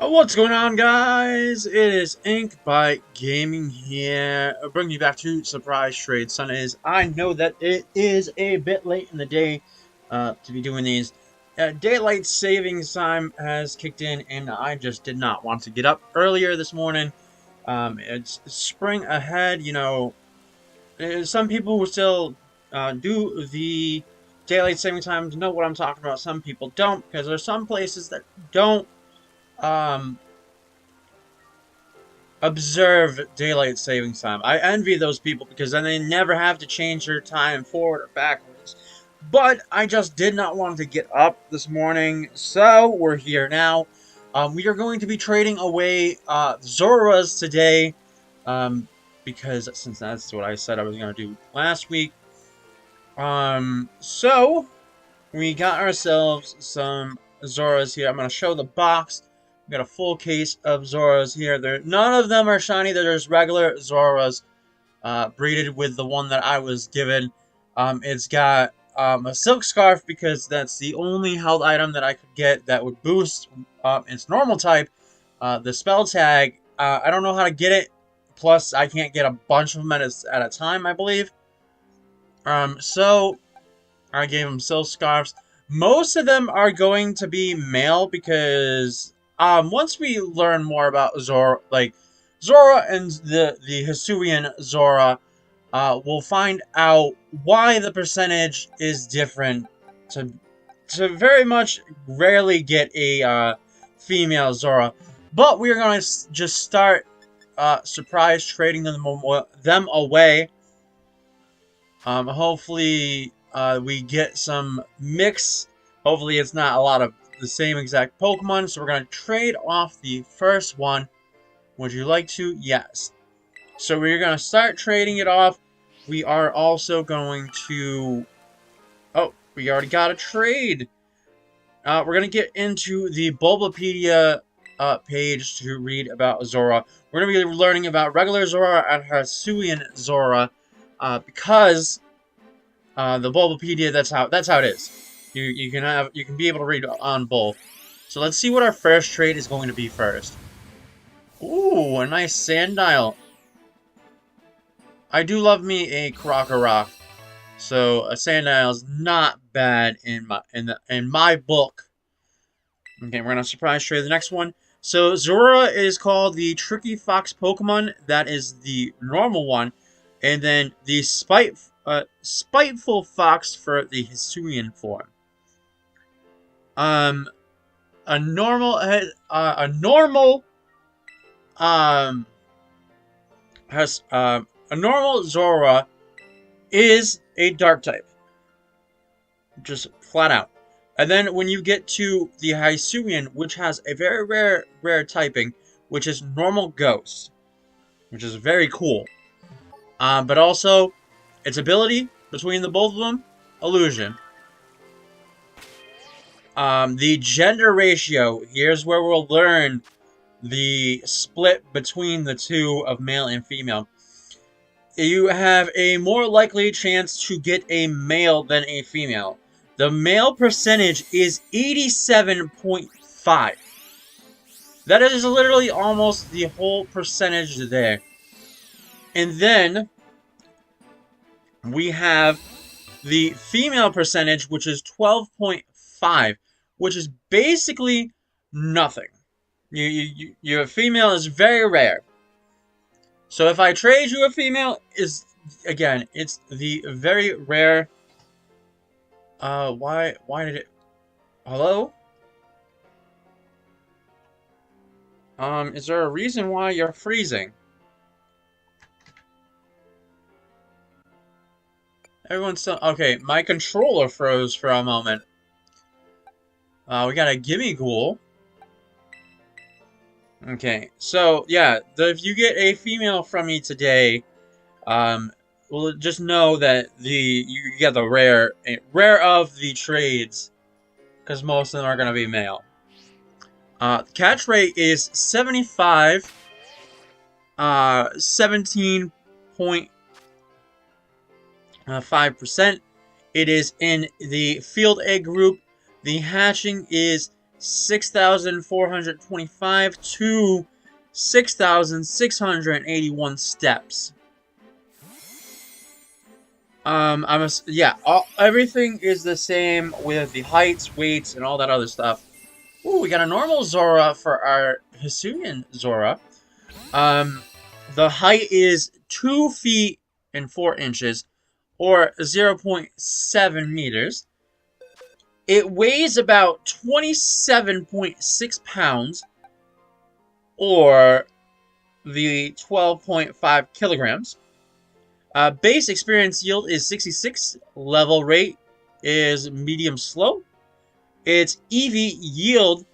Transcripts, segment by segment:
What's going on, guys? It is Ink by Gaming here, bringing you back to Surprise Trade Sundays. I know that it is a bit late in the day to be doing these. Daylight savings time has kicked in, and I just did not want to get up earlier this morning. It's spring ahead, some people who still do the daylight saving times know what I'm talking about. Some people don't, because there's some places that don't um, observe daylight savings time. I envy those people because then they never have to change their time forward or backwards. But I just did not want to get up this morning, so we're here now. We are going to be trading away Zoruas today, because since that's what I said I was going to do last week. So we got ourselves some Zoras here. I'm going to show the box. We got a full case of Zoras here. None of them are shiny. They're just regular Zoras, breeded with the one that I was given. It's got a silk scarf because that's the only held item that I could get that would boost its normal type. The spell tag, I don't know how to get it. Plus, I can't get a bunch of them at a time, I believe. So I gave him silk scarves. Most of them are going to be male because once we learn more about Zorua and the Hisuian Zorua, we'll find out why the percentage is different. To very much rarely get a female Zorua, but we're going to just start surprise trading them away. Hopefully we get some mix. Hopefully it's not a lot of the same exact Pokemon. So we're going to trade off the first one. Would you like to? Yes. So we're going to start trading it off. We are also going to... Oh, we already got a trade. We're going to get into the Bulbapedia page to read about Zorua. We're going to be learning about regular Zorua and Hisuian Zorua. Because the Bulbapedia, that's how it is. You can be able to read on both. So let's see what our first trade is going to be first. Ooh, a nice Sandile. I do love me a Krokorok. So a Sandile is not bad in my book. Okay, we're gonna surprise trade the next one. So Zorua is called the Tricky Fox Pokemon. That is the normal one. And then the Spiteful Fox for the Hisuian form. A normal Zorua is a Dark type, just flat out. And then when you get to the Hisuian, which has a very rare typing, which is normal Ghost, which is very cool. But also, its ability between the both of them, Illusion. The gender ratio, here's where we'll learn the split between the two of male and female. You have a more likely chance to get a male than a female. The male percentage is 87.5. That is literally almost the whole percentage there. And then we have the female percentage, which is 12.5, which is basically nothing. Your female is very rare. So if I trade you a female, again, it's the very rare. Why did it? Hello? Is there a reason why you're freezing? Everyone's still... Okay, my controller froze for a moment. We got a Gimmighoul. Okay, so, yeah, if you get a female from me today, well, just know that you get the rare of the trades, because most of them are going to be male. The catch rate is 75, 17.5%. It is in the field egg group. The hatching is 6,425 to 6,681 steps. Everything is the same with the heights, weights, and all that other stuff. Ooh, we got a normal Zorua for our Hisuian Zorua. The height is 2 feet and 4 inches, or 0.7 meters. It weighs about 27.6 pounds, or the 12.5 kilograms. Base experience yield is 66. Level rate is medium slow. Its EV yield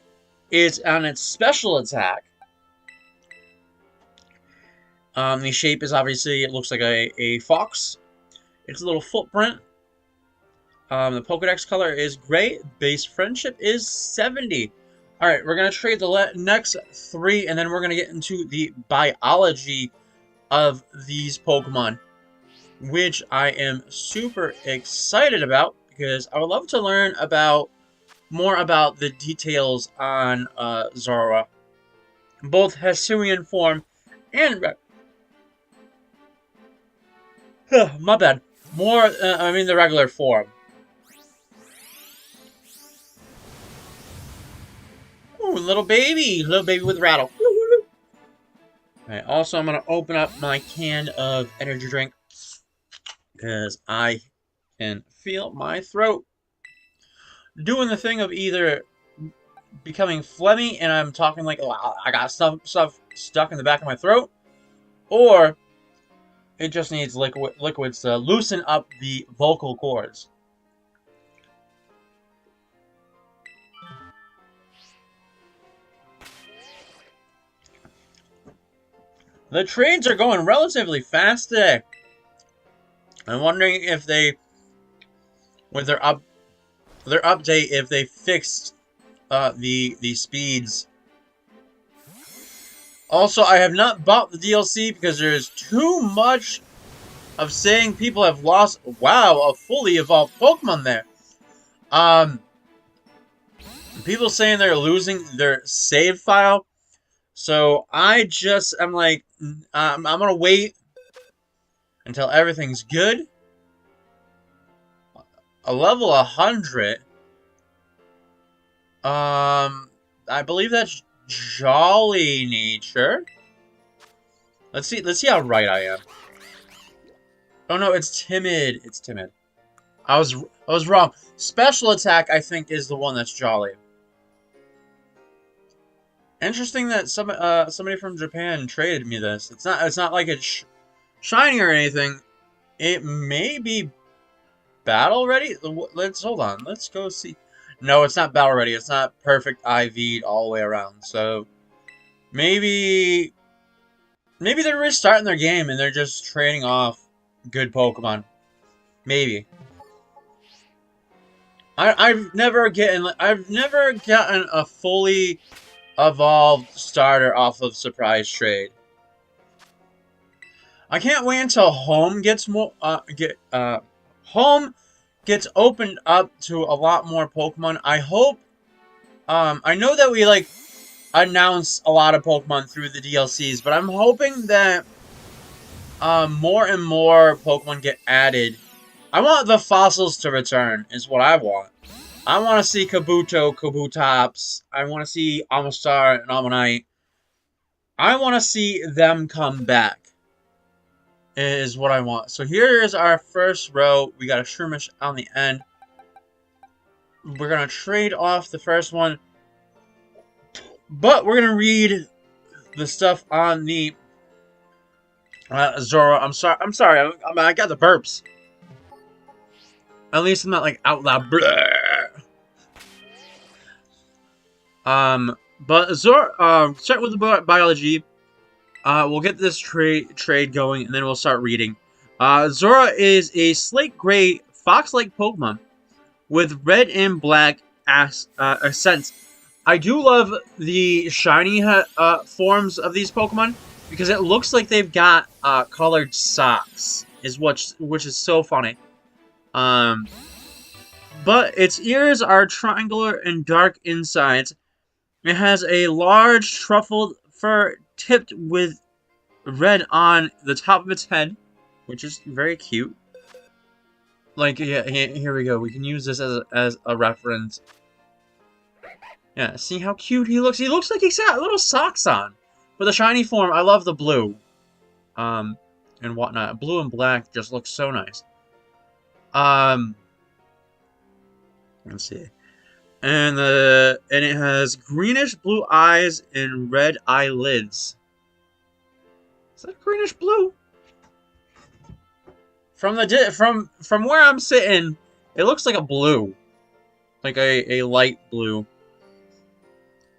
is on its special attack. The shape is obviously, it looks like a fox. Its little footprint. The Pokedex color is gray. Base friendship is 70. Alright, we're going to trade the next 3, and then we're going to get into the biology of these Pokemon, which I am super excited about, because I would love to learn more about the details on Zorua. Both Hisuian form and... my bad. The regular form. Ooh, little baby with rattle. Alright, also I'm gonna open up my can of energy drink, because I can feel my throat doing the thing of either becoming phlegmy and I'm talking like, oh, I got stuff stuck in the back of my throat, or it just needs liquids to loosen up the vocal cords. The trades are going relatively fast today. I'm wondering if they, with their update, if they fixed the speeds. Also, I have not bought the DLC because there's too much of saying people have lost, wow, a fully evolved Pokemon there. People saying they're losing their save file. So I'm like, I'm gonna wait until everything's good. A level 100. I believe that's Jolly Nature. Let's see how right I am. Oh no, it's Timid. It's Timid. I was wrong. Special attack, I think, is the one that's Jolly. Interesting that somebody from Japan traded me this. It's not like it's shiny or anything. It may be battle ready. Let's hold on. Let's go see. No, it's not battle ready. It's not perfect IV'd all the way around. So maybe they're restarting their game and they're just trading off good Pokemon. Maybe. I've never gotten a fully evolved starter off of surprise trade. I can't wait until home gets home gets opened up to a lot more Pokemon. I hope. I know that we announce a lot of Pokemon through the DLCs, but I'm hoping that more and more Pokemon get added. I want the fossils to return, is what I want. I want to see Kabuto, Kabutops. I want to see Amistar and Ammonite. I want to see them come back, is what I want. So here is our first row. We got a Shroomish on the end. We're going to trade off the first one. But we're going to read the stuff on the Zorua. I'm sorry. I got the burps. At least I'm not like out loud. But Zorua, start with the biology. We'll get this trade going, and then we'll start reading. Zorua is a slate gray fox-like Pokemon with red and black accents. I do love the shiny forms of these Pokemon because it looks like they've got colored socks, which is so funny. but its ears are triangular and dark insides. It has a large truffled fur tipped with red on the top of its head, which is very cute. Like, yeah, here we go. We can use this as a reference. Yeah, see how cute he looks? He looks like he's got little socks on. For the shiny form, I love the blue. And whatnot. Blue and black just looks so nice. Let's see. And it has greenish blue eyes and red eyelids. Is that greenish blue? From where I'm sitting, it looks like a blue. Like a light blue.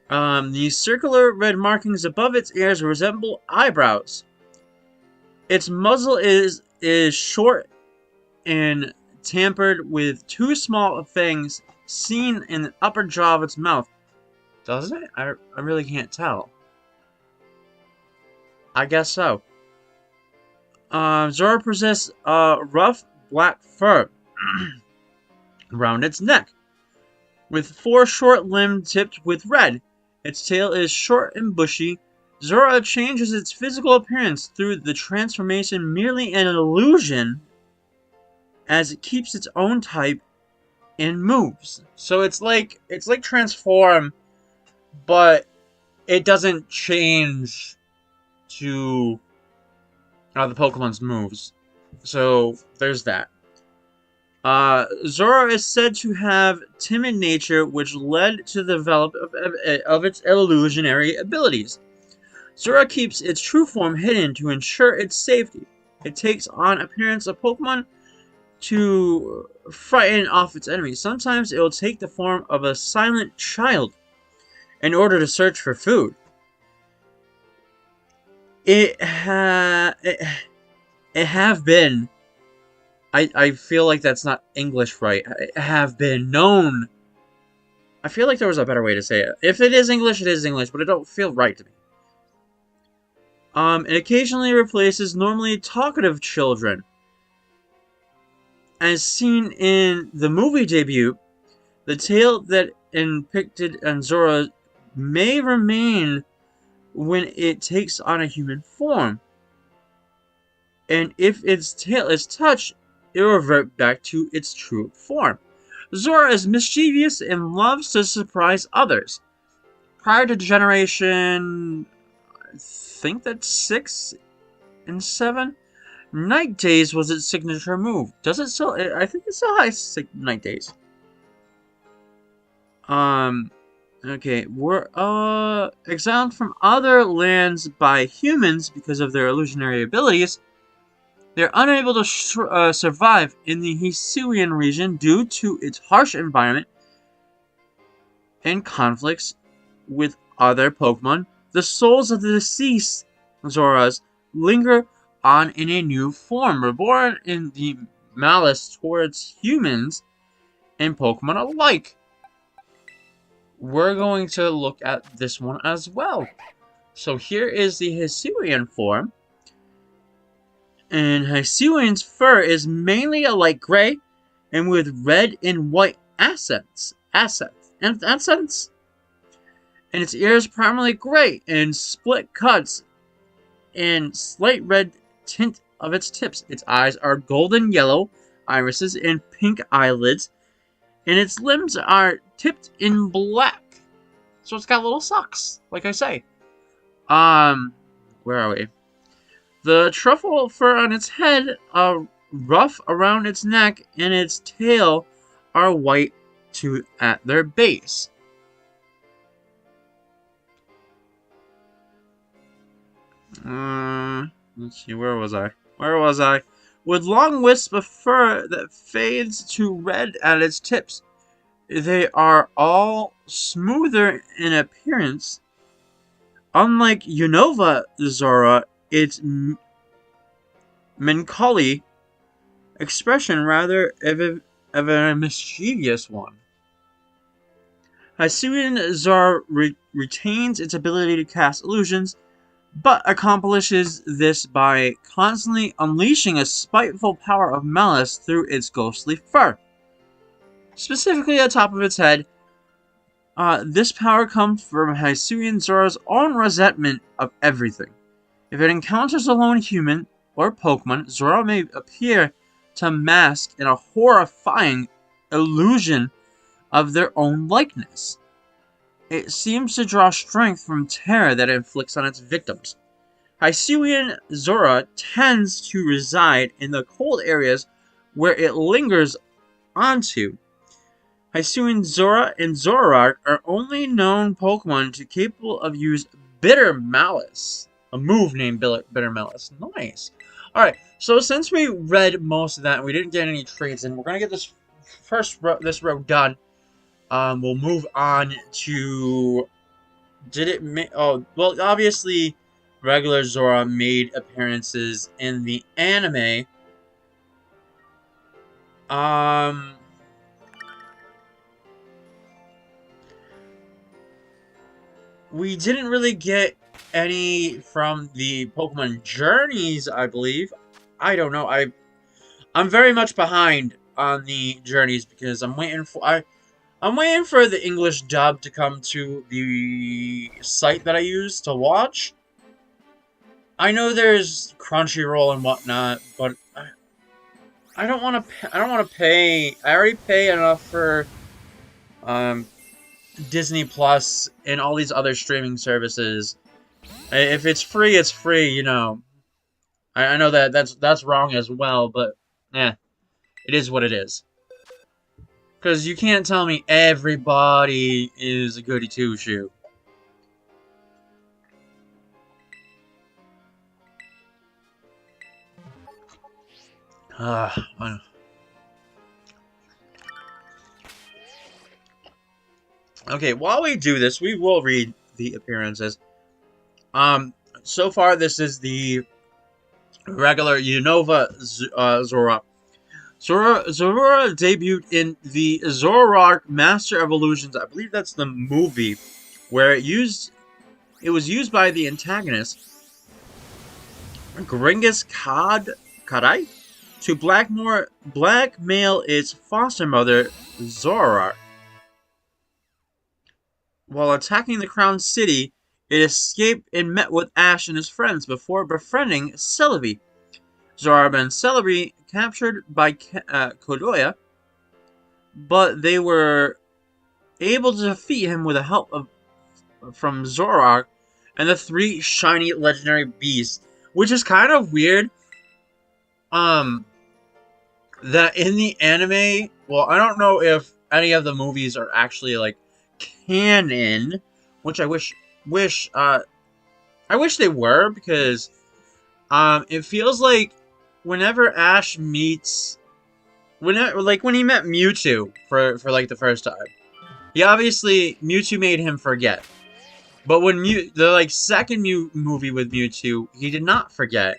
The circular red markings above its ears resemble eyebrows. Its muzzle is short and tempered with two small fangs seen in the upper jaw of its mouth. Does it? I really can't tell. I guess so. Zorua possesses rough black fur around its neck, with 4 short limbs tipped with red. Its tail is short and bushy. Zorua changes its physical appearance through the transformation merely an illusion, as it keeps its own type and moves. So it's like transform, but it doesn't change to the Pokemon's moves. So there's that. Zorua is said to have timid nature, which led to the development of its illusionary abilities. Zorua keeps its true form hidden to ensure its safety. It takes on appearance of Pokemon to frighten off its enemies. Sometimes it will take the form of a silent child in order to search for food. It have been. I feel like that's not English right. Have been known. I feel like there was a better way to say it. If it is English, it is English, but it don't feel right to me. It occasionally replaces normally talkative children. As seen in the movie debut, the tale that depicted on Zorua may remain when it takes on a human form. And if its tail is touched, it will revert back to its true form. Zorua is mischievous and loves to surprise others. Prior to generation, I think that's 6 and 7, Night Daze was its signature move. Does it still? I think it still has Night Daze. Okay, we're exiled from other lands by humans because of their illusionary abilities. They're unable to survive in the Hisuian region due to its harsh environment and conflicts with other Pokemon. The souls of the deceased Zoras linger on in a new form, reborn in the malice towards humans and Pokemon alike. We're going to look at this one as well. So here is the Hisuian form. And Hisuian's fur is mainly a light gray and with red and white accents. And its ears primarily gray and split cuts and slight red tint of its tips. Its eyes are golden yellow irises and pink eyelids, and its limbs are tipped in black. So it's got little socks, like I say. Where are we? The truffle fur on its head are rough around its neck, and its tail are white at their base. Let's see, where was I? With long wisps of fur that fades to red at its tips. They are all smoother in appearance. Unlike Unova Zorua, its melancholy expression rather of a mischievous one. Hisuian Zorua retains its ability to cast illusions, but accomplishes this by constantly unleashing a spiteful power of malice through its ghostly fur. specifically at the top of its head. This power comes from Hisuian Zorua's own resentment of everything. If it encounters a lone human or Pokemon, Zorua may appear to mask in a horrifying illusion of their own likeness. It seems to draw strength from terror that it inflicts on its victims. Hisuian Zorua tends to reside in the cold areas where it lingers onto. Hisuian Zorua and Zoroark are only known Pokemon to capable of use Bitter Malice. A move named Bitter Malice. Nice. Alright, so since we read most of that and we didn't get any trades in, we're going to get this this row done. We'll move on to... Oh, well, obviously, regular Zorua made appearances in the anime. We didn't really get any from the Pokemon Journeys, I believe. I don't know. I'm very much behind on the Journeys because I'm waiting for the English dub to come to the site that I use to watch. I know there's Crunchyroll and whatnot, but I don't want to pay. I already pay enough for Disney Plus and all these other streaming services. If it's free, it's free, you know. I know that's wrong as well, but it is what it is. Because you can't tell me everybody is a goody two-shoe. Okay, while we do this, we will read the appearances. So far, this is the regular Unova Zorua. Zorua debuted in the Zoroark Master Evolutions. I believe that's the movie where it was used by the antagonist Genghis Kadai to blackmail its foster mother Zoroark. While attacking the Crown City, it escaped and met with Ash and his friends before befriending Celebi. Zorua and Celebi captured by Kodoya, but they were able to defeat him with the help from Zoroark and the 3 shiny legendary beasts, which is kind of weird. That in the anime, well, I don't know if any of the movies are actually like canon, which I wish they were, because it feels like whenever Ash meets when he met Mewtwo for like the first time, Mewtwo made him forget. But when the second movie with Mewtwo, he did not forget.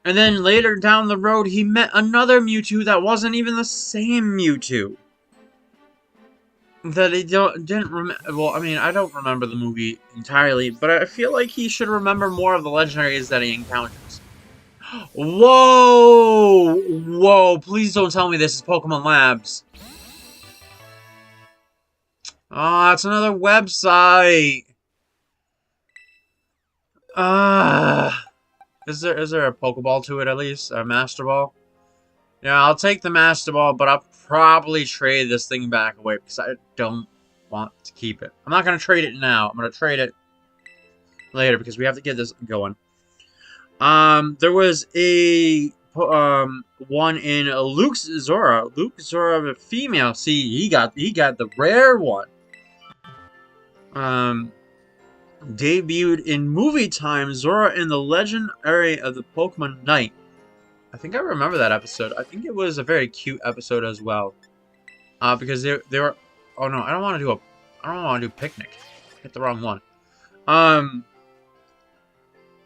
And then later down the road, he met another Mewtwo that wasn't even the same Mewtwo. That he didn't remember. Well, I mean, I don't remember the movie entirely, but I feel like he should remember more of the legendaries that he encounters. Whoa! Whoa, please don't tell me this is Pokemon Labs. Oh, that's another website. Is there a Pokeball to it at least? A Master Ball? Yeah, I'll take the Master Ball, but I'll probably trade this thing back away because I don't want to keep it. I'm not going to trade it now. I'm going to trade it later because we have to get this going. There was a one in Luke's Zorua. Luke's Zorua, a female. See, he got the rare one. Debuted in movie time, Zorua in the Legend area of the Pokemon Night. I think I remember that episode. I think it was a very cute episode as well. Because they were. Oh no, I don't want to do Picnic. Hit the wrong one.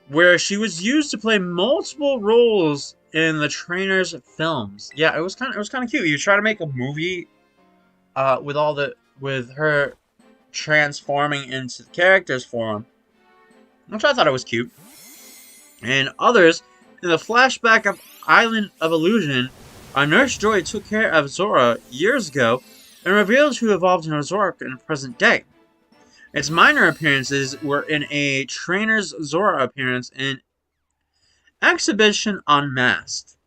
Where she was used to play multiple roles in the trainer's films. Yeah, it was kind of cute. You try to make a movie, with her transforming into the character's form, which I thought it was cute. And others in the flashback of Island of Illusion, Nurse Joy took care of Zorua years ago and revealed who evolved into Zorua in the present day. Its minor appearances were in a trainer's Zorua appearance in Exhibition Unmasked.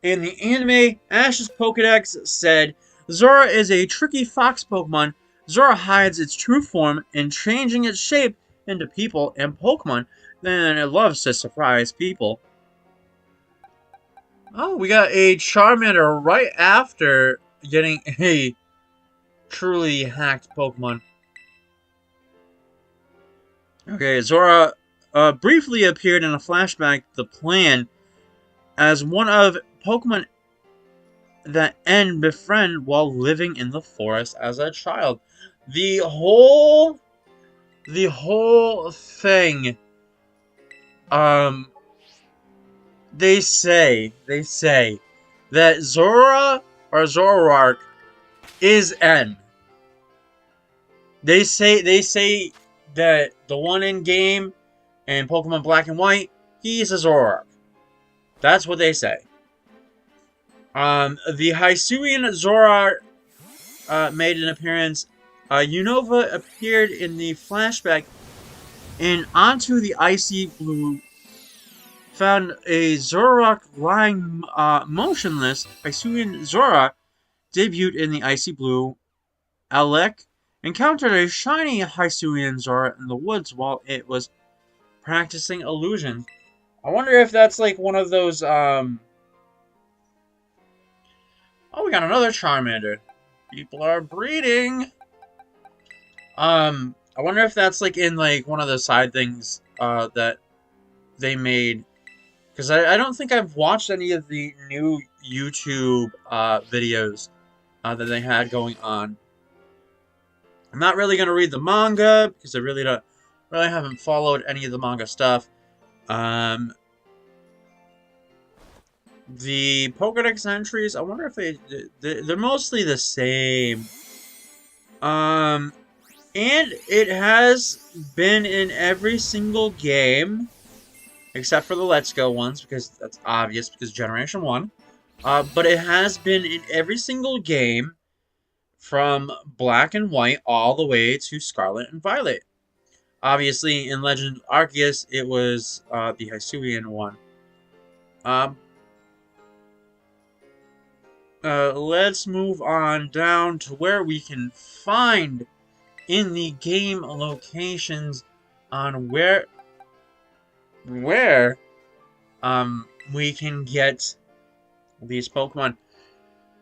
In the anime, Ash's Pokedex said, Zorua is a tricky fox Pokemon. Zorua hides its true form in changing its shape into people and Pokemon, then it loves to surprise people. Oh, we got a Charmander right after getting a truly hacked Pokemon. Okay, Zorua briefly appeared in a flashback The Plan as one of Pokemon that N befriend while living in the forest as a child. The whole thing, they say that Zorua or Zoroark is N. They say that the one in game in Pokemon Black and White, he's a Zoroark. That's what they say. The Hisuian Zorua made an appearance. Unova appeared in the flashback and onto the icy blue found a Zoroark lying motionless. Hisuian Zorua debuted in the icy blue. Alec encountered a shiny Hisuian Zorua in the woods while it was practicing illusions. I wonder if that's like one of those, Oh, we got another Charmander. People are breeding. I wonder if that's like in like one of the side things, that they made. Because I don't think I've watched any of the new YouTube, videos, that they had going on. I'm not really going to read the manga, because I really haven't followed any of the manga stuff. The Pokedex entries, I wonder if they're mostly the same. And it has been in every single game, except for the Let's Go ones, because that's obvious, because Generation 1. But it has been in every single game from Black and White all the way to Scarlet and Violet. Obviously, in Legend of Arceus, it was the Hisuian one. Let's move on down to where we can find in the game locations on where we can get these Pokemon.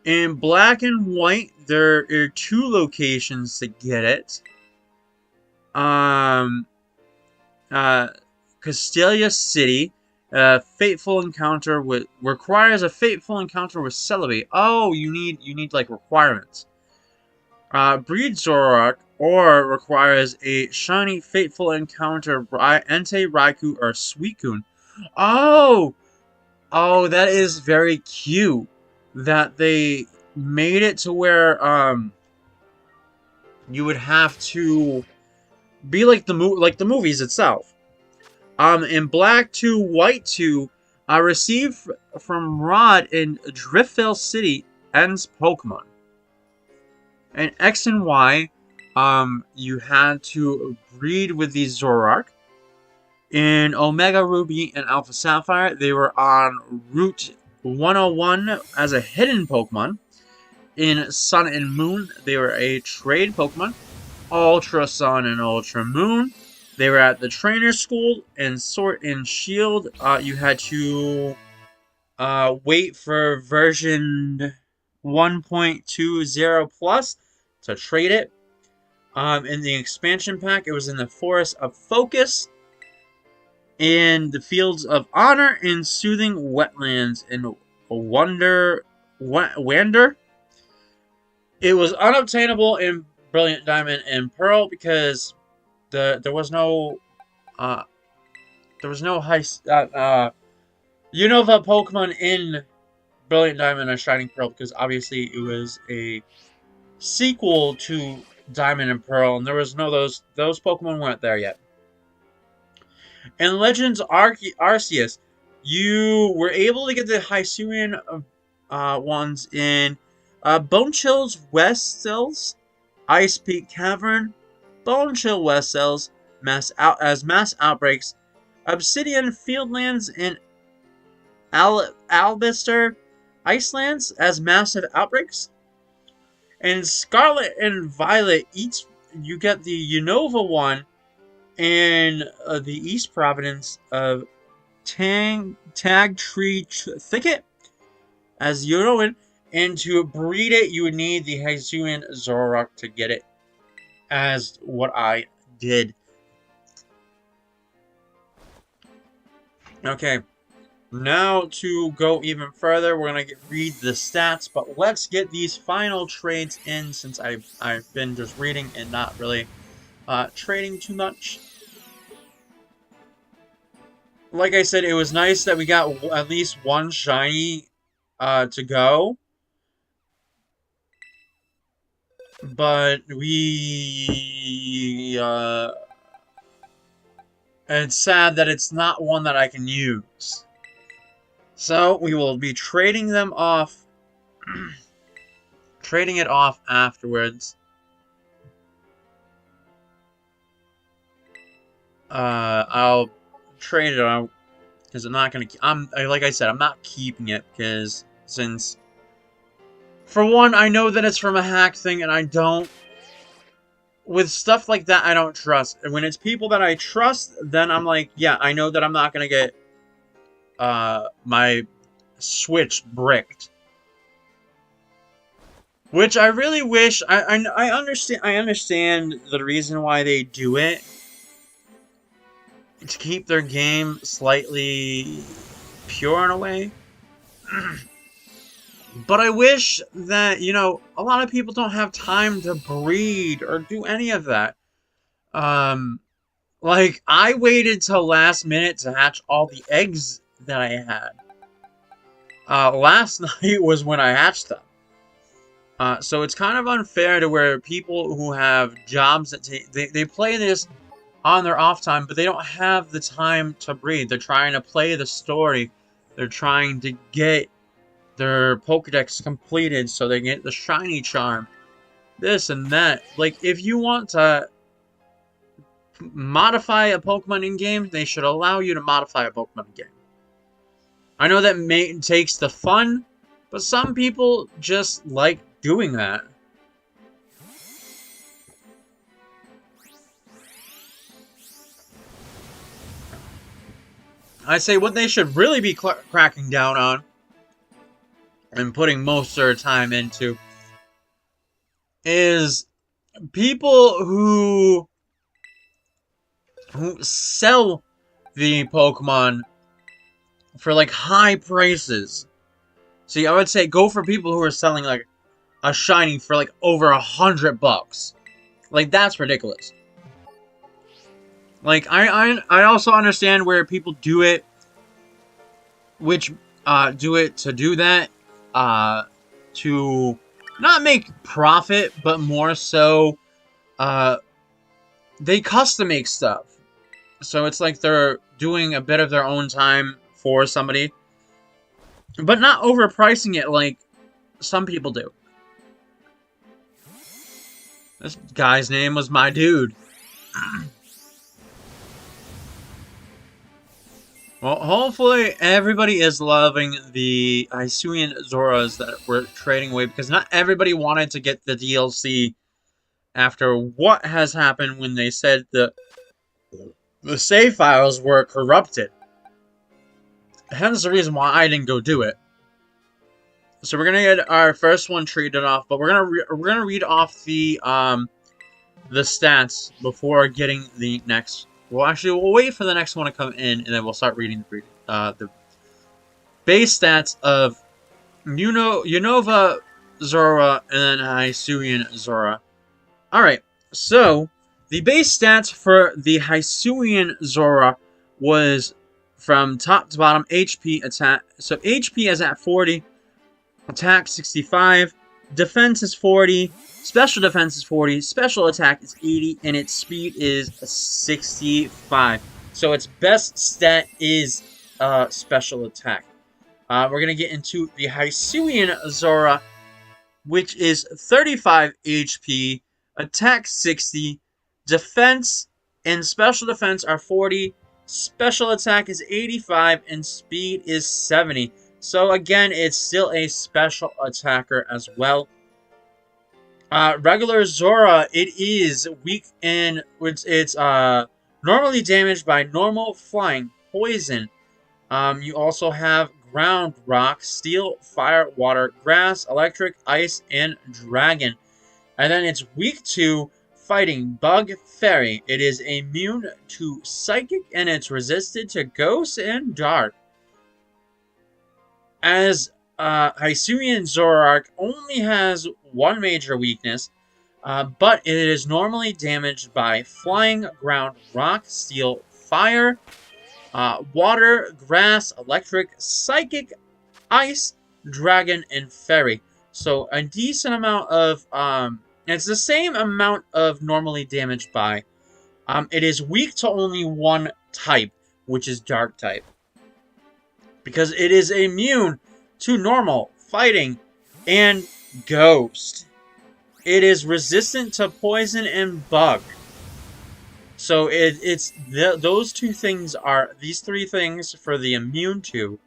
In Black and White, there are 2 locations to get it. Castelia City, fateful encounter with requires a fateful encounter with Celebi. Oh, you need like requirements. Breed Zoroark or requires a shiny fateful encounter Entei, Raikou, or Suicune. Oh, that is very cute that they made it to where you would have to be like the movies itself. In Black 2, White 2, received from Rod in Driftvale City ends Pokemon. In X and Y, you had to breed with these Zoroark. In Omega Ruby and Alpha Sapphire, they were on Route 101 as a hidden Pokemon. In Sun and Moon, they were a trade Pokemon. Ultra Sun and Ultra Moon, they were at the trainer school. In Sword and Shield, you had to wait for version 1.20 plus to trade it. In the expansion pack, it was in the Forest of Focus, in the Fields of Honor, in Soothing Wetlands, in Wander. It was unobtainable in Brilliant Diamond and Pearl because there was no high Unova Pokemon in Brilliant Diamond and Shining Pearl, because obviously it was a sequel to Diamond and Pearl, and there was no those Pokemon weren't there yet. In Legends Arceus, You were able to get the Hisuian ones in Bone Chill's West Cells, Ice Peak Cavern, Bone Chill West Cells, as mass outbreaks, Obsidian Fieldlands, and Albister Icelands as massive outbreaks. And Scarlet and Violet, each you get the Unova one and the East Providence of Tag Tree Thicket as Euroin. And to breed it, you would need the Hisuian Zorua to get it, as what I did. Okay, now to go even further, we're going to read the stats, but let's get these final trades in, since I've been just reading and not really trading too much. Like I said, it was nice that we got at least one shiny to go. But it's sad that it's not one that I can use. So we will be trading them off. Trading it off afterwards. I'll trade it out because I'm not gonna. Like I said, I'm not keeping it because since, for one, I know that it's from a hack thing, and I don't. With stuff like that, I don't trust. And when it's people that I trust, then I'm like, yeah, I know that I'm not gonna get my Switch bricked. Which I really wish. I understand the reason why they do it. To keep their game slightly pure in a way. But I wish that, you know, a lot of people don't have time to breed or do any of that. Like, I waited till last minute to hatch all the eggs that I had. Last night was when I hatched them. So it's kind of unfair to where people who have jobs that they play this on their off time, but they don't have the time to breed. They're trying to play the story. They're trying to get their Pokedex completed so they get the shiny charm. This and that. Like, if you want to modify a Pokemon in-game, they should allow you to modify a Pokemon in-game. I know that takes the fun, but some people just like doing that. I say what they should really be cracking down on and putting most of their time into is people who sell the Pokemon for like high prices. See, I would say go for people who are selling like a shiny for like over $100. Like, that's ridiculous. Like, I also understand where people do it, which do it to do that, to not make profit, but more so, they custom make stuff. So it's like they're doing a bit of their own time for somebody, but not overpricing it like some people do. This guy's name was my dude. Well, hopefully everybody is loving the Hisuian Zoruas that we're trading away, because not everybody wanted to get the DLC after what has happened when they said the save files were corrupted. Hence the reason why I didn't go do it. So we're gonna get our first one traded off, but we're gonna read off the stats before getting the next. Well, actually, we'll wait for the next one to come in, and then we'll start reading the base stats of Unova Zorua and then Hisuian Zorua. Alright, so the base stats for the Hisuian Zorua was from top to bottom HP attack. So HP is at 40, attack 65, defense is 40, special defense is 40, special attack is 80, and its speed is 65. So its best stat is special attack. We're going to get into the Hisuian Zorua, which is 35 HP, attack 60, defense and special defense are 40, special attack is 85, and speed is 70. So again, it's still a special attacker as well. Regular Zorua, it is weak in which it's normally damaged by normal, flying, poison. You also have ground, rock, steel, fire, water, grass, electric, ice, and dragon. And then it's weak to fighting, bug, fairy. It is immune to psychic, and it's resistant to ghost and dark. As Hisuian Zorua only has one major weakness, but it is normally damaged by flying, ground, rock, steel, fire, water, grass, electric, psychic, ice, dragon, and fairy. So a decent amount of, it's the same amount of normally damaged by. It is weak to only one type, which is dark type. Because it is immune to normal, fighting, and ghost. It is resistant to poison and bug. So those two things are, these three things for the immune to.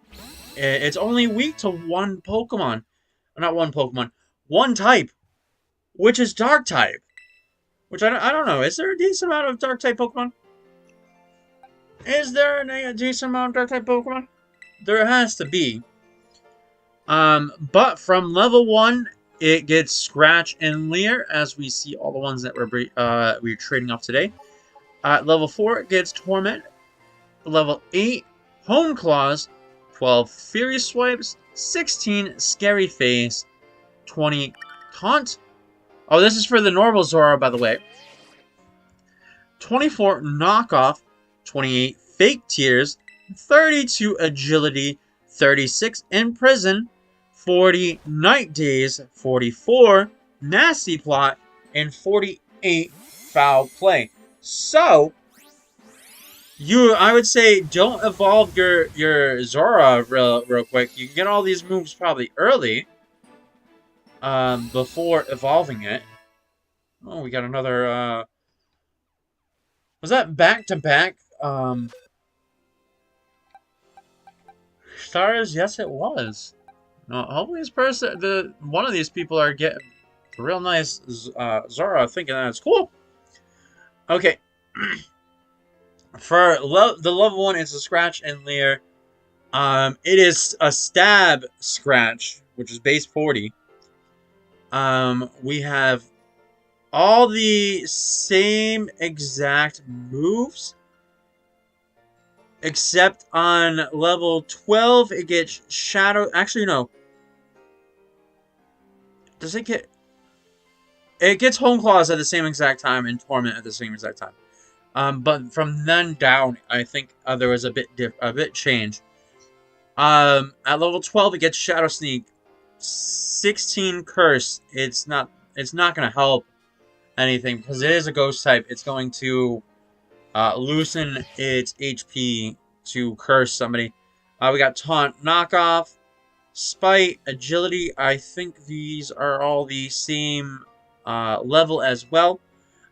It's only weak to one Pokemon. Not one Pokemon. One type. Which is dark type. Which I don't know. Is there a decent amount of dark type Pokemon? Is there a decent amount of dark type Pokemon? There has to be. But from level 1, it gets Scratch and Leer, as we see all the ones that we're trading off today. Level 4, it gets Torment. Level 8, Home Claws. 12, Fury Swipes. 16, Scary Face. 20, Taunt. Oh, this is for the normal Zorua, by the way. 24, Knockoff. 28, Fake Tears. 32, Agility. 36, Imprison. 40, Night Daze. 44, Nasty Plot. And 48, Foul Play. So, I would say don't evolve your Zorua real quick. You can get all these moves probably early. Before evolving it. Oh, we got another, was that back-to-back, stars? Yes, it was. No, hopefully one of these people are getting a real nice, Zorua, thinking that it's cool. Okay. For the level 1, it's a Scratch and Leer. It is a Stab Scratch, which is base 40. We have all the same exact moves, except on level 12, it gets Shadow. Actually, no. Does it get? It gets Home Claws at the same exact time and Torment at the same exact time. But from then down, I think there was a bit change. At level 12, it gets Shadow Sneak. 16 Curse. It's not gonna help anything because it is a ghost type. It's going to loosen its HP to curse somebody. We got Taunt, Knockoff, Spite, Agility. I think these are all the same level as well.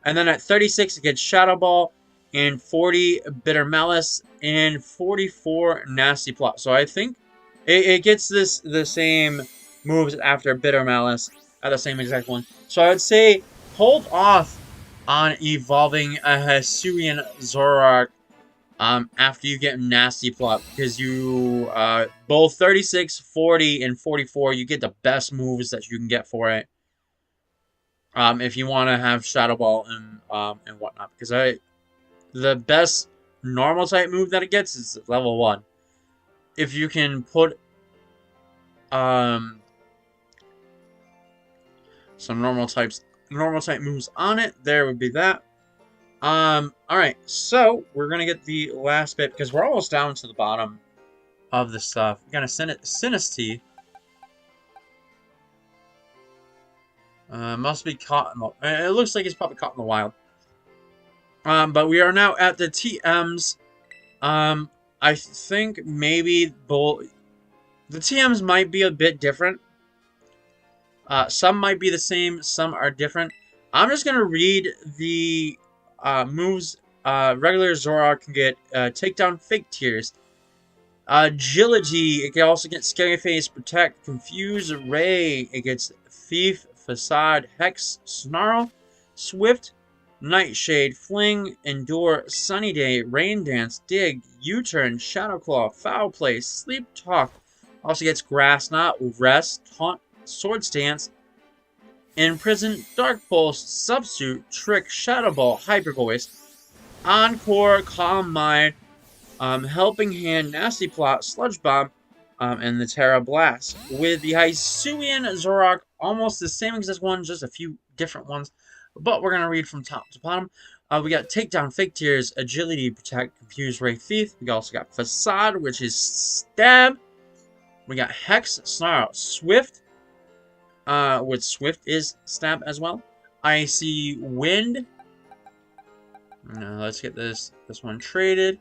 And then at 36, it gets Shadow Ball, and 40 Bitter Malice, and 44 Nasty Plot. So I think it gets the same moves after Bitter Malice at the same exact one. So I would say hold off on evolving a Hisuian Zorua after you get Nasty Plot, because you both 36, 40, and 44, you get the best moves that you can get for it. If you want to have Shadow Ball and whatnot, because the best normal type move that it gets is level 1. If you can put some normal type moves on it, there would be that. Alright, so we're gonna get the last bit because we're almost down to the bottom of the stuff. We're gonna send it Sinistea. Must be caught in the, it looks like it's probably caught in the wild. But we are now at the TMs. I think maybe both the TMs might be a bit different. Some might be the same, some are different. I'm just gonna read the moves. Regular Zorua can get Takedown, Fake Tears, Agility. It can also get Scary Face, Protect, Confuse, Ray. It gets Thief, Facade, Hex, Snarl, Swift, Nightshade, Fling, Endure, Sunny Day, Rain Dance, Dig, U-Turn, Shadow Claw, Foul Play, Sleep Talk. Also gets Grass Knot, Rest, Taunt, Sword Stance, Imprison, Dark Pulse, Substitute, Trick, Shadow Ball, Hyper Voice, Encore, Calm Mind, Helping Hand, Nasty Plot, Sludge Bomb, and the Terra Blast. With the Hisuian Zorua, almost the same exact one, just a few different ones. But we're going to read from top to bottom. We got Takedown, Fake Tears, Agility, Protect, Confuse, Ray, Thief. We also got Facade, which is Stab. We got Hex, Snarl, Swift, which Swift is Stab as well. Icy Wind. Let's get this one traded.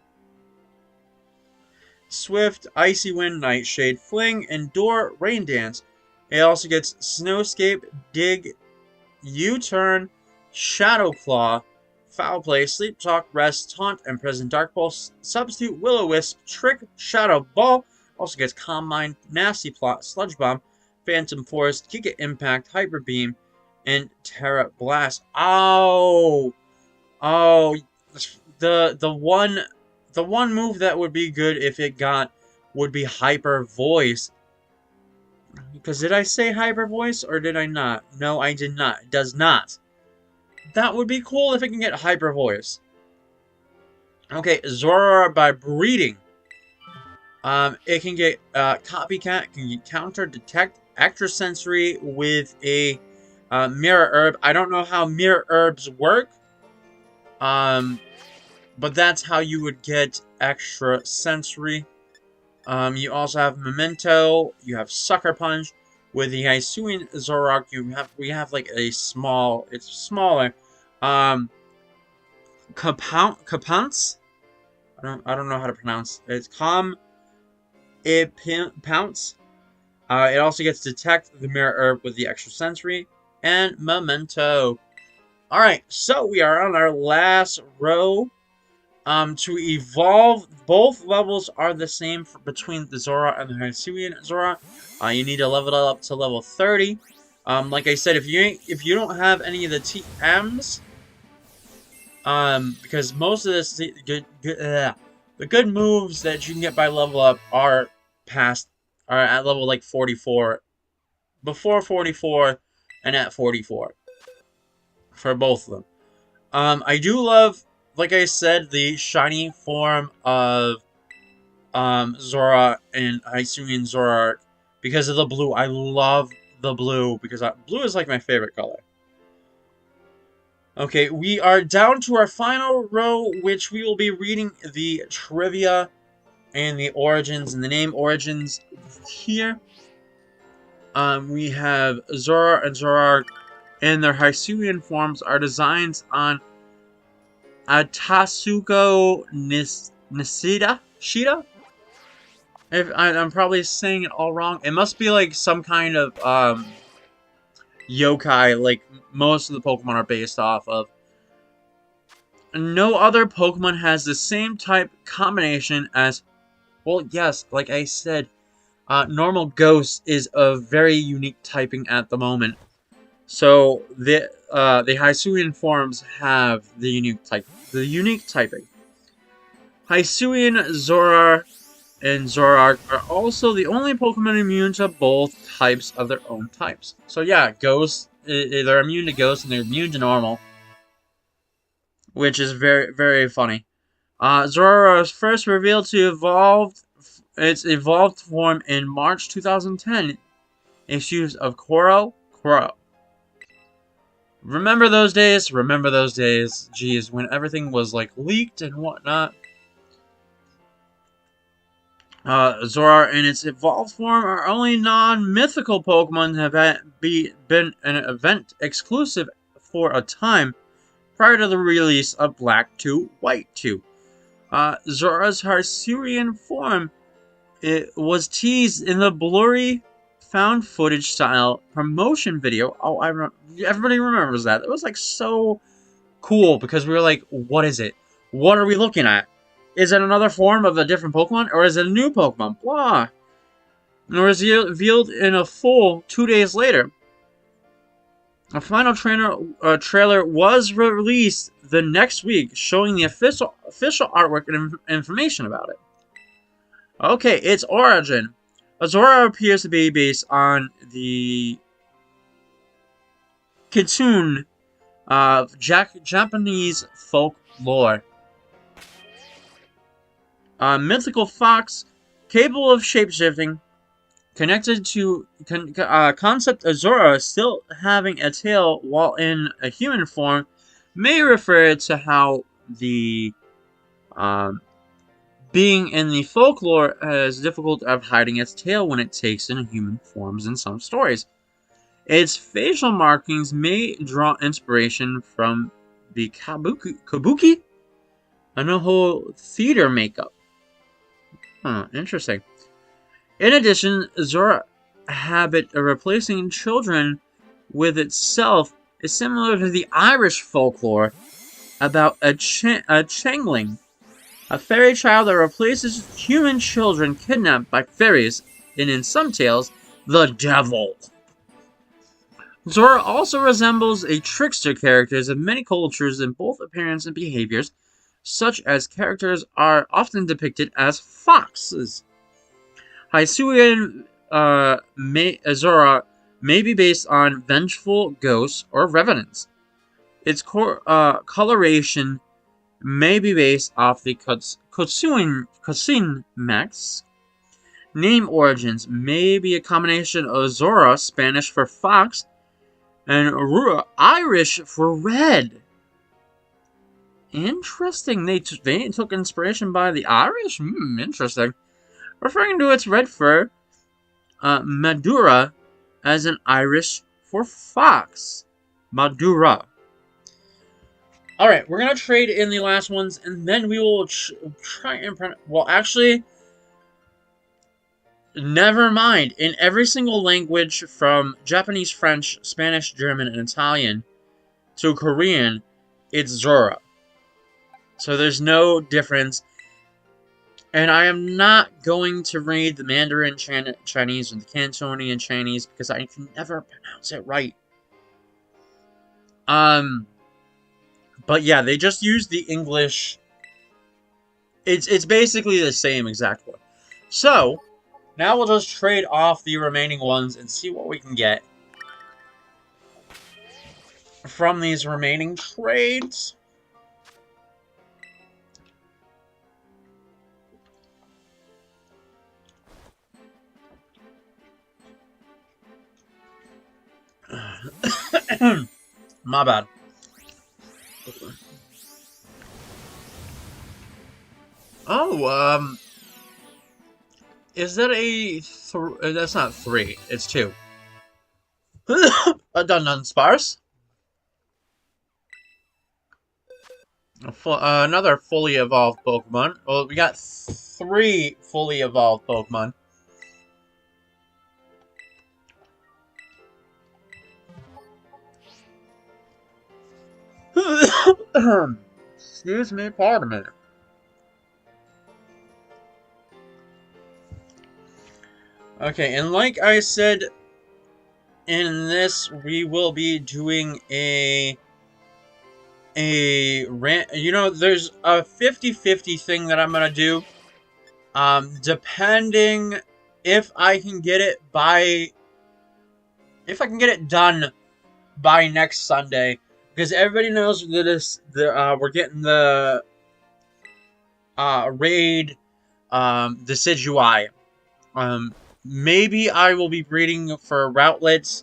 Swift, Icy Wind, Nightshade, Fling, Endure, Rain Dance. It also gets Snowscape, Dig, U-Turn, Shadow Claw, Foul Play, Sleep Talk, Rest, Taunt, Imprison, Dark Pulse, Substitute, Will-O-Wisp, Trick, Shadow Ball. Also gets Calm Mind, Nasty Plot, Sludge Bomb, Phantom Force, Giga Impact, Hyper Beam, and Terra Blast. Oh, the one move that would be good if it got would be Hyper Voice. Because did I say Hyper Voice or did I not? No, I did not. It does not. That would be cool if it can get Hyper Voice. Okay, Zorua by breeding. It can get Copycat, can get Counter, Detect, Extrasensory with a Mirror Herb. I don't know how Mirror Herbs work. But that's how you would get Extrasensory. You also have Memento. You have Sucker Punch. With the Hisuian Zorua, we have like a small. It's smaller. Kapounce. I don't know how to pronounce. It's Pounce. It also gets Detect, the Mirror Herb with the Extrasensory, and Memento. Alright, so we are on our last row. To evolve, both levels are the same between the Zorua and the Hisuian Zorua. You need to level it up to level 30. Like I said, if you don't have any of the TMs, because most of this the good moves that you can get by level up are at level like 44, before 44, and at 44 for both of them. I do love, like I said, the shiny form of Zorua and Hisuian Zorua because of the blue. I love the blue because blue is like my favorite color. Okay, we are down to our final row, which we will be reading the trivia and the origins and the name origins here. We have Zorua and Zorua and their Hisuian forms are designs on Atasuko Shida? I'm probably saying it all wrong. It must be like some kind of yokai, like most of the Pokemon are based off of. No other Pokemon has the same type combination as, well, yes, like I said, normal Ghost is a very unique typing at the moment. So the Hisuian forms have the unique typing. Hisuian Zorua and Zorua are also the only Pokemon immune to both types of their own types. So yeah, Ghost, they're immune to Ghost and they're immune to normal, which is very, very funny. Zorua was first revealed to its evolved form in March 2010. Issues of Koro. Remember those days? Remember those days. Geez, when everything was like leaked and whatnot. Zorua in its evolved form are only non-mythical Pokemon have been an event exclusive for a time prior to the release of Black 2, White 2. Zora's Hisuian form, it was teased in the blurry found footage style promotion video. Oh, everybody remembers that. It was like so cool because we were like, what is it? What are we looking at? Is it another form of a different Pokemon, or is it a new Pokemon? Blah. And it was revealed in a full 2 days later. A final trailer was released the next week, showing the official artwork and information about it. Okay, its origin. Zorua appears to be based on the kitsune of Japanese folklore. A mythical fox capable of shapeshifting, connected to concept of Zorua still having a tail while in a human form, may refer to how the being in the folklore is difficult of hiding its tail when it takes in human forms in some stories. Its facial markings may draw inspiration from the kabuki, Anoho theater makeup. Interesting. In addition, Zora's habit of replacing children with itself is similar to the Irish folklore about a changeling, a fairy child that replaces human children kidnapped by fairies, and in some tales, the devil. Zorua also resembles a trickster characters of many cultures in both appearance and behaviors, such as characters are often depicted as foxes. Hisuian Zorua may be based on vengeful ghosts or revenants. Its coloration may be based off the Kotsuin Max. Name origins may be a combination of Zorua, Spanish for fox, and Rua, Irish for red. Interesting. They took inspiration by the Irish? Interesting. Referring to its red fur, Madura, as an Irish for fox. Madura. Alright, we're going to trade in the last ones, and then we will try and... Well, actually, never mind. In every single language, from Japanese, French, Spanish, German, and Italian, to Korean, it's Zorua. So there's no difference. And I am not going to read the Mandarin Chinese or the Cantonian Chinese because I can never pronounce it right. But yeah, they just use the English. It's basically the same exact one. So now we'll just trade off the remaining ones and see what we can get from these remaining trades. My bad. Oh, is that a that's not 3, it's 2. A Dun Sparse. Another fully evolved Pokemon. Well, we got 3 fully evolved Pokemon. Excuse me, pardon me. Okay, and like I said, in this we will be doing a there's a 50-50 thing that I'm gonna do. Depending if I can get it done by next Sunday, because everybody knows that we're getting the raid Decidueye. Maybe I will be breeding for Routlets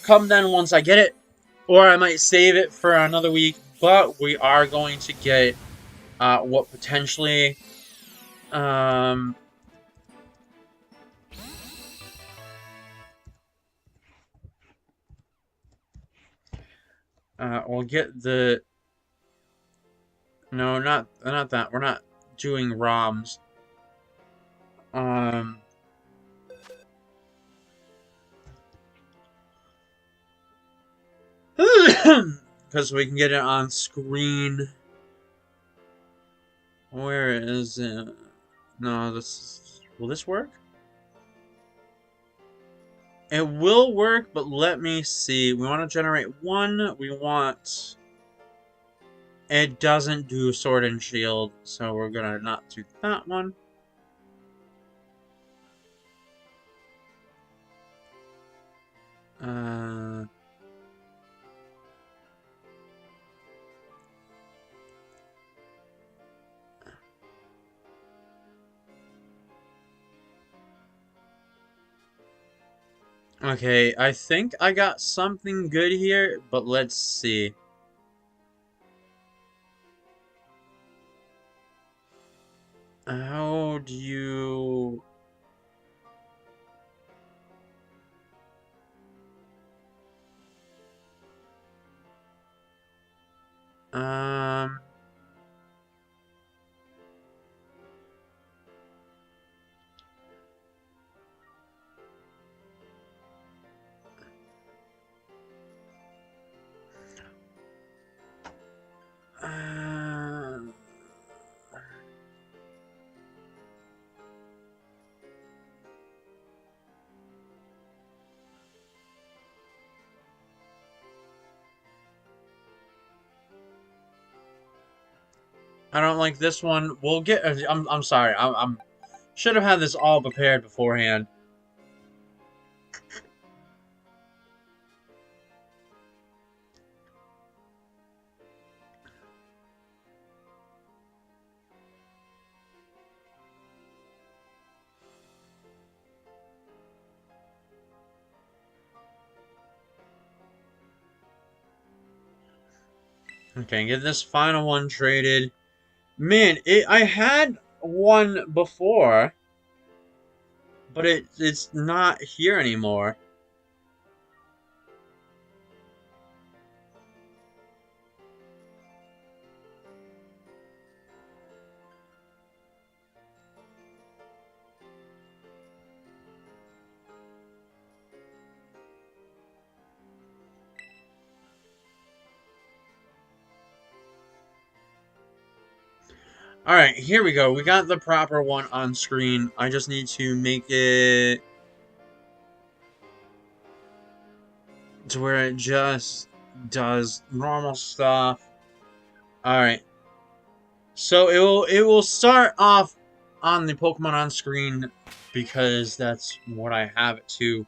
come then once I get it, or I might save it for another week, but we are going to get what potentially we'll get the No, not that. We're not doing ROMs. Because we can get it on screen. Where is it? No, will this work? It will work, but let me see. We want to generate one. We want... It doesn't do Sword and Shield, so we're gonna not do that one. Okay, I think I got something good here, but let's see. How do you... Um... I don't like this one. We'll get... I'm sorry. I'm should have had this all prepared beforehand. Okay, get this final one traded. Man, I had one before, but it's not here anymore. Alright, here we go. We got the proper one on screen. I just need to make it to where it just does normal stuff. Alright. So it will start off on the Pokemon on screen because that's what I have it to.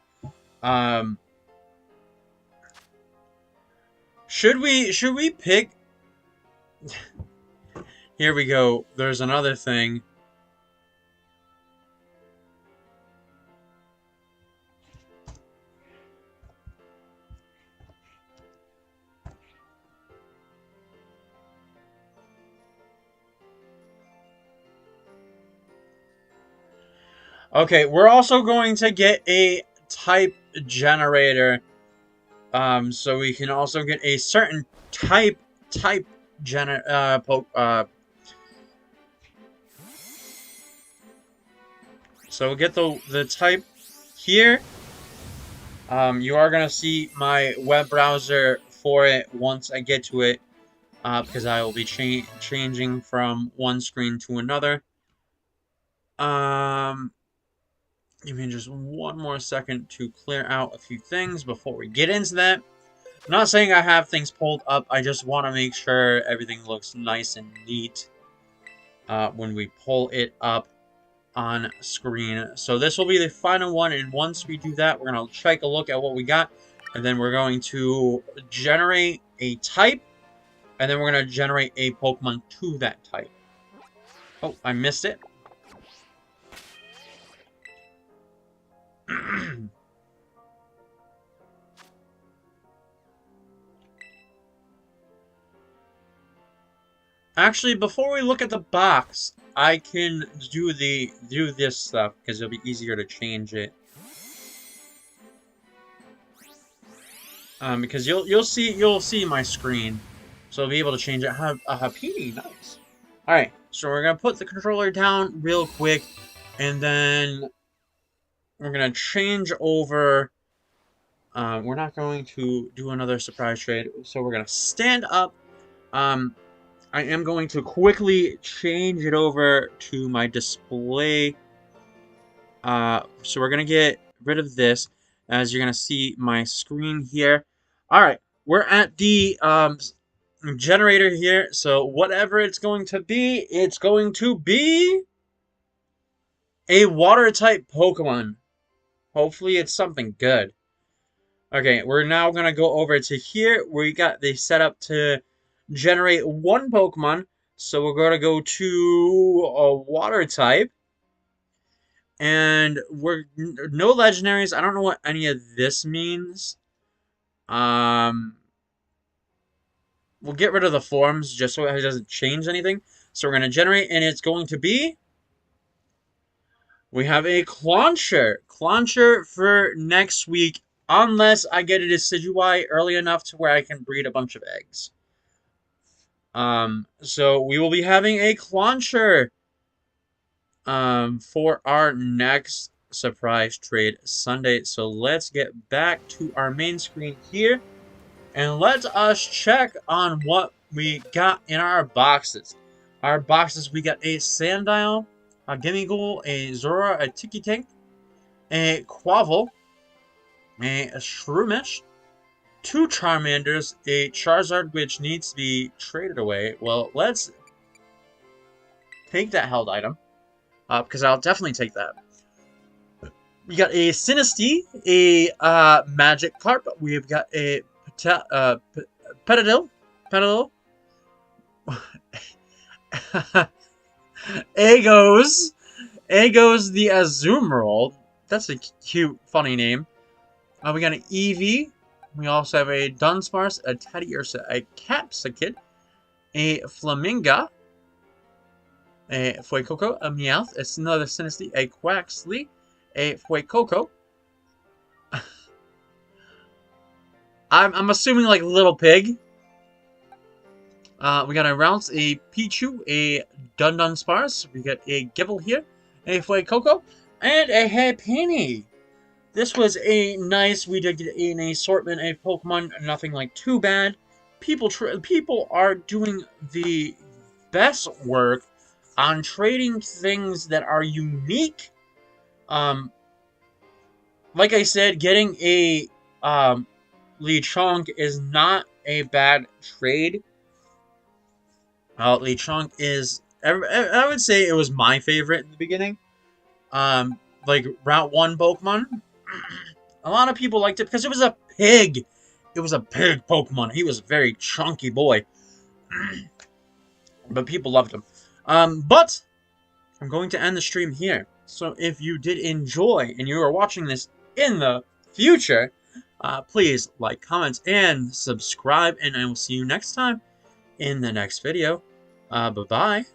Should we pick... Here we go. There's another thing. Okay, we're also going to get a type generator. So we can also get a certain type so we'll get the type here. You are gonna see my web browser for it once I get to it, because I will be changing from one screen to another. Give me just one more second to clear out a few things before we get into that. I'm not saying I have things pulled up, I just want to make sure everything looks nice and neat when we pull it up on screen. So this will be the final one, and once we do that, we're going to take a look at what we got, and then we're going to generate a type, and then we're going to generate a Pokemon to that type. Oh, I missed it. Actually, before we look at the box, I can do this stuff because it'll be easier to change it. Because you'll see my screen. So we'll be able to change it. A Happini, nice. Alright, so we're going to put the controller down real quick, and then we're going to change over. We're not going to do another surprise trade, so we're going to stand up. I am going to quickly change it over to my display. So we're going to get rid of this, as you're going to see my screen here. Alright, we're at the generator here, so whatever it's going to be a water-type Pokemon. Hopefully it's something good. Okay, we're now going to go over to here, where you got the setup to generate one Pokemon. So we're going to go to a water type. And we're no legendaries. I don't know what any of this means. We'll get rid of the forms just so it doesn't change anything. So we're going to generate, and it's going to be... We have a Clauncher. Clauncher for next week, unless I get a Decidueye early enough to where I can breed a bunch of eggs. So we will be having a Clauncher for our next surprise trade Sunday. So let's get back to our main screen here, and let us check on what we got in our boxes. Our boxes, we got a Sandile, a Gimmighoul, a Zorua, a Tiki Tank, a Quavel, a Shroomish, 2 Charmanders, a Charizard which needs to be traded away. Well, let's take that held item, because I'll definitely take that. We got a Sinistea, a Magikarp, we've got a Petalil, Agos the Azumarill. That's a cute, funny name. We got an Eevee. We also have a Dunsparce, a Teddiursa, a Capsakid, a Flaminga, a Fuecoco, a Meowth, another Sinistea, a Quaxly, a Fuecoco. I'm assuming like Little Pig. We got a Rounce, a Pichu, a Dunsparce. We got a Gibble here, a Fuecoco, and a Happiny. This was a nice, we did get an assortment of Pokemon, nothing like too bad. People are doing the best work on trading things that are unique. Like I said, getting a Lechonk is not a bad trade. Lechonk is, I would say it was my favorite in the beginning. Like Route 1 Pokemon. A lot of people liked it because it was a pig. It was a pig Pokemon. He was a very chunky boy. But people loved him. But I'm going to end the stream here. So if you did enjoy and you are watching this in the future, please like, comment, and subscribe. And I will see you next time in the next video. Bye-bye.